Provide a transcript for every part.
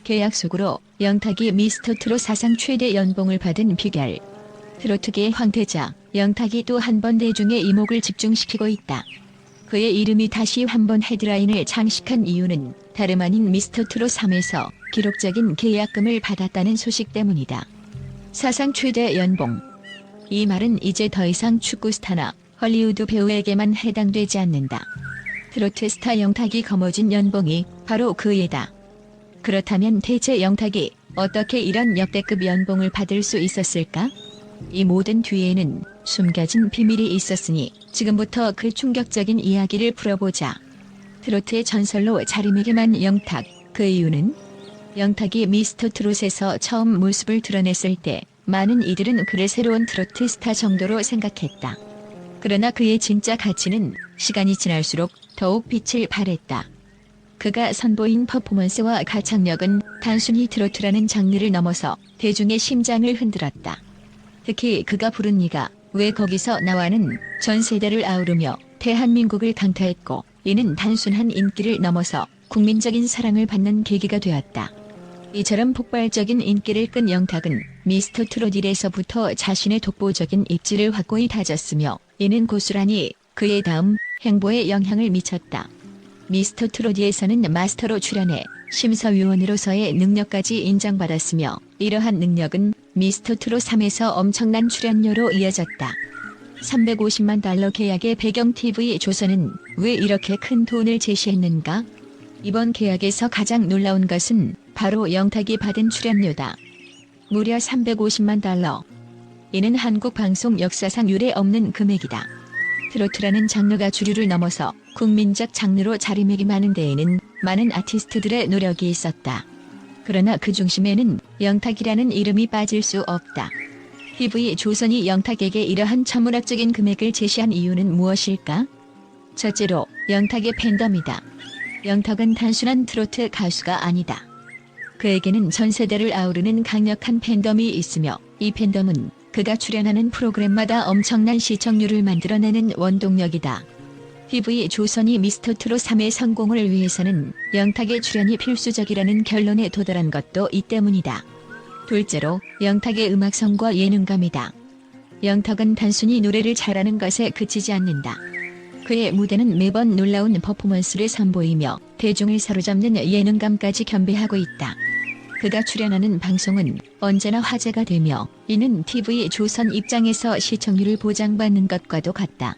계약 속으로 영탁이 미스터 트롯 사상 최대 연봉을 받은 비결. 트로트계의 황태자 영탁이 또 한 번 대중의 이목을 집중시키고 있다. 그의 이름이 다시 한번 헤드라인을 장식한 이유는 다름 아닌 미스터 트롯 3에서 기록적인 계약금을 받았다는 소식 때문이다. 사상 최대 연봉. 이 말은 이제 더 이상 축구 스타나 헐리우드 배우에게만 해당되지 않는다. 트로트 스타 영탁이 거머쥔 연봉이 바로 그 예다. 그렇다면 대체 영탁이 어떻게 이런 역대급 연봉을 받을 수 있었을까? 이 모든 뒤에는 숨겨진 비밀이 있었으니 지금부터 그 충격적인 이야기를 풀어보자. 트로트의 전설로 자리매김한 영탁. 그 이유는? 영탁이 미스터 트롯에서 처음 모습을 드러냈을 때 많은 이들은 그를 새로운 트로트 스타 정도로 생각했다. 그러나 그의 진짜 가치는 시간이 지날수록 더욱 빛을 발했다. 그가 선보인 퍼포먼스와 가창력은 단순히 트로트라는 장르를 넘어서 대중의 심장을 흔들었다. 특히 그가 부른 네가 왜 거기서 나와는 전 세대를 아우르며 대한민국을 강타했고, 이는 단순한 인기를 넘어서 국민적인 사랑을 받는 계기가 되었다. 이처럼 폭발적인 인기를 끈 영탁은 미스터 트롯 1에서부터 자신의 독보적인 입지를 확고히 다졌으며, 이는 고스란히 그의 다음 행보에 영향을 미쳤다. 미스터 트롯 2에서는 마스터로 출연해 심사위원으로서의 능력까지 인정받았으며, 이러한 능력은 미스터 트롯 3에서 엄청난 출연료로 이어졌다. 350만 달러 계약의 배경 TV 조선은 왜 이렇게 큰 돈을 제시했는가? 이번 계약에서 가장 놀라운 것은 바로 영탁이 받은 출연료다. 무려 350만 달러. 이는 한국 방송 역사상 유례 없는 금액이다. 트로트라는 장르가 주류를 넘어서 국민적 장르로 자리매김하는 데에는 많은 아티스트들의 노력이 있었다. 그러나 그 중심에는 영탁이라는 이름이 빠질 수 없다. TV 조선이 영탁에게 이러한 천문학적인 금액을 제시한 이유는 무엇일까? 첫째로 영탁의 팬덤이다. 영탁은 단순한 트로트 가수가 아니다. 그에게는 전 세대를 아우르는 강력한 팬덤이 있으며, 이 팬덤은 그가 출연하는 프로그램마다 엄청난 시청률을 만들어내는 원동력이다. TV 조선이 미스터 트롯 3의 성공을 위해서는 영탁의 출연이 필수적이라는 결론에 도달한 것도 이 때문이다. 둘째로 영탁의 음악성과 예능감이다. 영탁은 단순히 노래를 잘하는 것에 그치지 않는다. 그의 무대는 매번 놀라운 퍼포먼스를 선보이며 대중을 사로잡는 예능감까지 겸비하고 있다. 그가 출연하는 방송은 언제나 화제가 되며, 이는 TV 조선 입장에서 시청률을 보장받는 것과도 같다.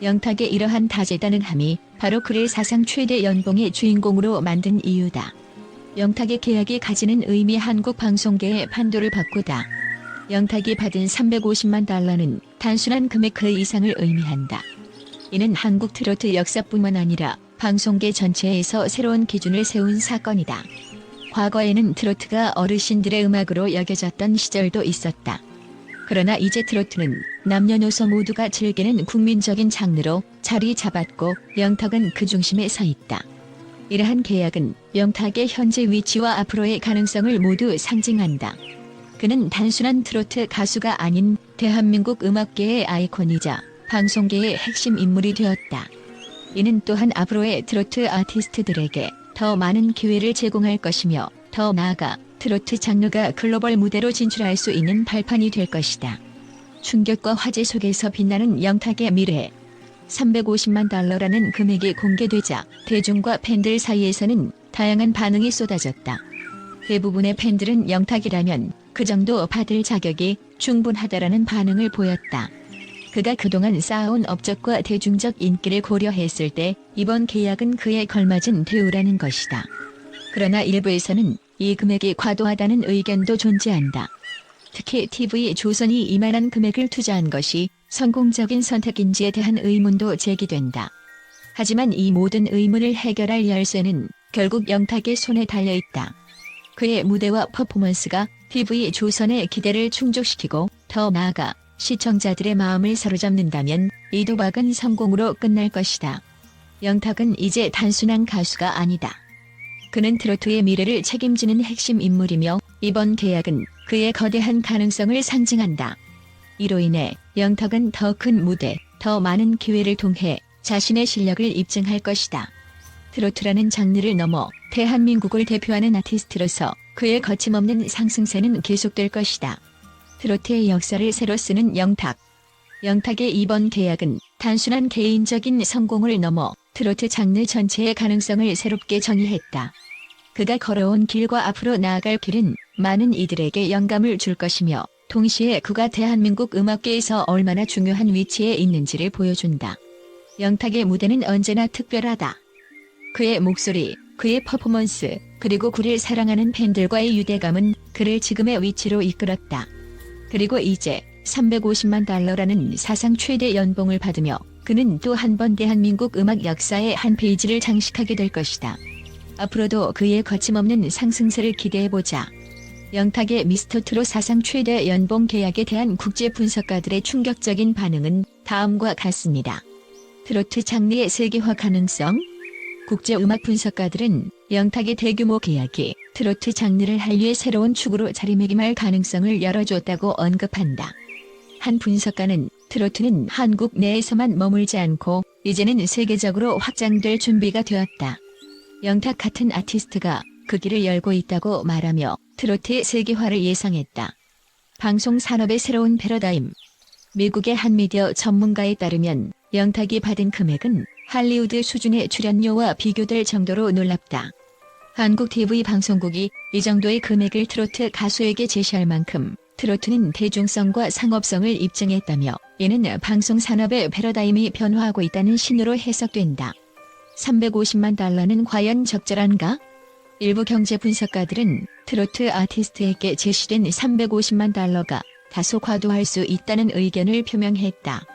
영탁의 이러한 다재다능함이 바로 그를 사상 최대 연봉의 주인공으로 만든 이유다. 영탁의 계약이 가지는 의미 한국 방송계의 판도를 바꾸다. 영탁이 받은 350만 달러는 단순한 금액 그 이상을 의미한다. 이는 한국 트로트 역사뿐만 아니라 방송계 전체에서 새로운 기준을 세운 사건이다. 과거에는 트로트가 어르신들의 음악으로 여겨졌던 시절도 있었다. 그러나 이제 트로트는 남녀노소 모두가 즐기는 국민적인 장르로 자리 잡았고, 영탁은 그 중심에 서 있다. 이러한 계약은 영탁의 현재 위치와 앞으로의 가능성을 모두 상징한다. 그는 단순한 트로트 가수가 아닌 대한민국 음악계의 아이콘이자 방송계의 핵심 인물이 되었다. 이는 또한 앞으로의 트로트 아티스트들에게 더 많은 기회를 제공할 것이며, 더 나아가 트로트 장르가 글로벌 무대로 진출할 수 있는 발판이 될 것이다. 충격과 화제 속에서 빛나는 영탁의 미래. 350만 달러라는 금액이 공개되자 대중과 팬들 사이에서는 다양한 반응이 쏟아졌다. 대부분의 팬들은 영탁이라면 그 정도 받을 자격이 충분하다라는 반응을 보였다. 그가 그동안 쌓아온 업적과 대중적 인기를 고려했을 때 이번 계약은 그에 걸맞은 대우라는 것이다. 그러나 일부에서는 이 금액이 과도하다는 의견도 존재한다. 특히 TV 조선이 이만한 금액을 투자한 것이 성공적인 선택인지에 대한 의문도 제기된다. 하지만 이 모든 의문을 해결할 열쇠는 결국 영탁의 손에 달려있다. 그의 무대와 퍼포먼스가 TV 조선의 기대를 충족시키고 더 나아가 시청자들의 마음을 사로잡는다면 이 도박은 성공으로 끝날 것이다. 영탁은 이제 단순한 가수가 아니다. 그는 트로트의 미래를 책임지는 핵심 인물이며, 이번 계약은 그의 거대한 가능성을 상징한다. 이로 인해 영탁은 더 큰 무대, 더 많은 기회를 통해 자신의 실력을 입증할 것이다. 트로트라는 장르를 넘어 대한민국을 대표하는 아티스트로서 그의 거침없는 상승세는 계속될 것이다. 트로트의 역사를 새로 쓰는 영탁. 영탁의 이번 계약은 단순한 개인적인 성공을 넘어 트로트 장르 전체의 가능성을 새롭게 정의했다. 그가 걸어온 길과 앞으로 나아갈 길은 많은 이들에게 영감을 줄 것이며 동시에 그가 대한민국 음악계에서 얼마나 중요한 위치에 있는지를 보여준다. 영탁의 무대는 언제나 특별하다. 그의 목소리, 그의 퍼포먼스, 그리고 그를 사랑하는 팬들과의 유대감은 그를 지금의 위치로 이끌었다. 그리고 이제 350만 달러라는 사상 최대 연봉을 받으며 그는 또 한 번 대한민국 음악 역사의 한 페이지를 장식하게 될 것이다. 앞으로도 그의 거침없는 상승세를 기대해보자. 영탁의 미스터트롯 사상 최대 연봉 계약에 대한 국제 분석가들의 충격적인 반응은 다음과 같습니다. 트로트 장르의 세계화 가능성? 국제 음악 분석가들은 영탁의 대규모 계약이 트로트 장르를 한류의 새로운 축으로 자리매김할 가능성을 열어줬다고 언급한다. 한 분석가는 트로트는 한국 내에서만 머물지 않고 이제는 세계적으로 확장될 준비가 되었다. 영탁 같은 아티스트가 그 길을 열고 있다고 말하며 트로트의 세계화를 예상했다. 방송 산업의 새로운 패러다임. 미국의 한 미디어 전문가에 따르면 영탁이 받은 금액은 할리우드 수준의 출연료와 비교될 정도로 놀랍다. 한국 TV 방송국이 이 정도의 금액을 트로트 가수에게 제시할 만큼 트로트는 대중성과 상업성을 입증했다며 이는 방송 산업의 패러다임이 변화하고 있다는 신호로 해석된다. 350만 달러는 과연 적절한가? 일부 경제 분석가들은 트로트 아티스트에게 제시된 350만 달러가 다소 과도할 수 있다는 의견을 표명했다.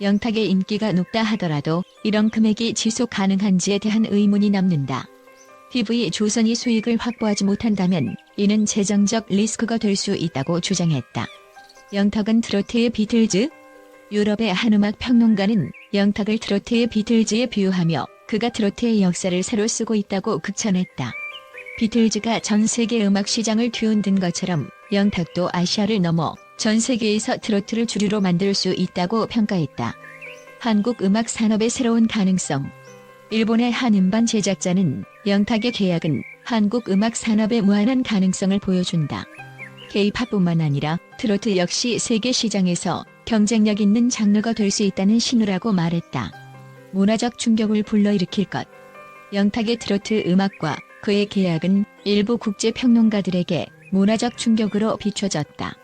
영탁의 인기가 높다 하더라도 이런 금액이 지속 가능한지에 대한 의문이 남는다. TV 조선이 수익을 확보하지 못한다면 이는 재정적 리스크가 될 수 있다고 주장했다. 영탁은 트로트의 비틀즈? 유럽의 한 음악 평론가는 영탁을 트로트의 비틀즈에 비유하며 그가 트로트의 역사를 새로 쓰고 있다고 극찬했다. 비틀즈가 전 세계 음악 시장을 뒤흔든 것처럼 영탁도 아시아를 넘어 전 세계에서 트로트를 주류로 만들 수 있다고 평가했다. 한국 음악 산업의 새로운 가능성. 일본의 한 음반 제작자는 영탁의 계약은 한국 음악 산업의 무한한 가능성을 보여준다. K-팝뿐만 아니라 트로트 역시 세계 시장에서 경쟁력 있는 장르가 될 수 있다는 신호라고 말했다. 문화적 충격을 불러일으킬 것. 영탁의 트로트 음악과 그의 계약은 일부 국제 평론가들에게 문화적 충격으로 비춰졌다.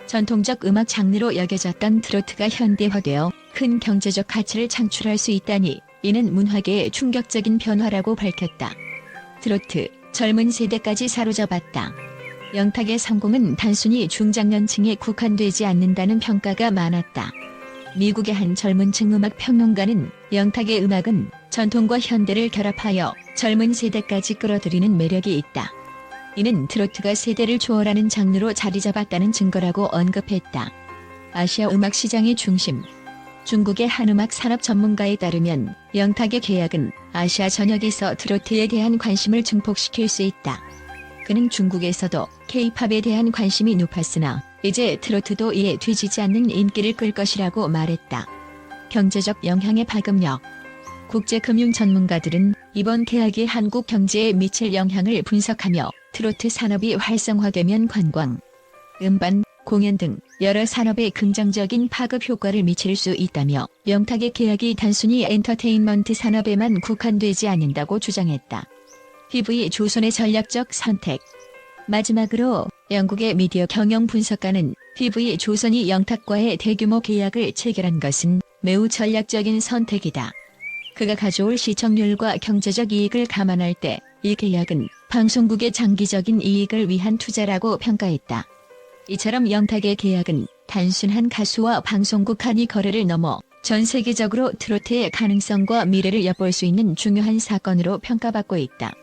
전통적 음악 장르로 여겨졌던 트로트가 현대화되어 큰 경제적 가치를 창출할 수 있다니 이는 문화계의 충격적인 변화라고 밝혔다. 트로트, 젊은 세대까지 사로잡았다. 영탁의 성공은 단순히 중장년층에 국한되지 않는다는 평가가 많았다. 미국의 한 젊은층 음악 평론가는 영탁의 음악은 전통과 현대를 결합하여 젊은 세대까지 끌어들이는 매력이 있다. 이는 트로트가 세대를 초월하는 장르로 자리 잡았다는 증거라고 언급했다. 아시아 음악 시장의 중심. 중국의 한 음악 산업 전문가에 따르면 영탁의 계약은 아시아 전역에서 트로트에 대한 관심을 증폭시킬 수 있다. 그는 중국에서도 K-팝에 대한 관심이 높았으나 이제 트로트도 이에 뒤지지 않는 인기를 끌 것이라고 말했다. 경제적 영향의 파급력. 국제금융 전문가들은 이번 계약이 한국 경제에 미칠 영향을 분석하며 트로트 산업이 활성화되면 관광, 음반, 공연 등 여러 산업에 긍정적인 파급 효과를 미칠 수 있다며 영탁의 계약이 단순히 엔터테인먼트 산업에만 국한되지 않는다고 주장했다. TV 조선의 전략적 선택. 마지막으로 영국의 미디어 경영 분석가는 TV 조선이 영탁과의 대규모 계약을 체결한 것은 매우 전략적인 선택이다. 그가 가져올 시청률과 경제적 이익을 감안할 때 이 계약은 방송국의 장기적인 이익을 위한 투자라고 평가했다. 이처럼 영탁의 계약은 단순한 가수와 방송국 간의 거래를 넘어 전 세계적으로 트로트의 가능성과 미래를 엿볼 수 있는 중요한 사건으로 평가받고 있다.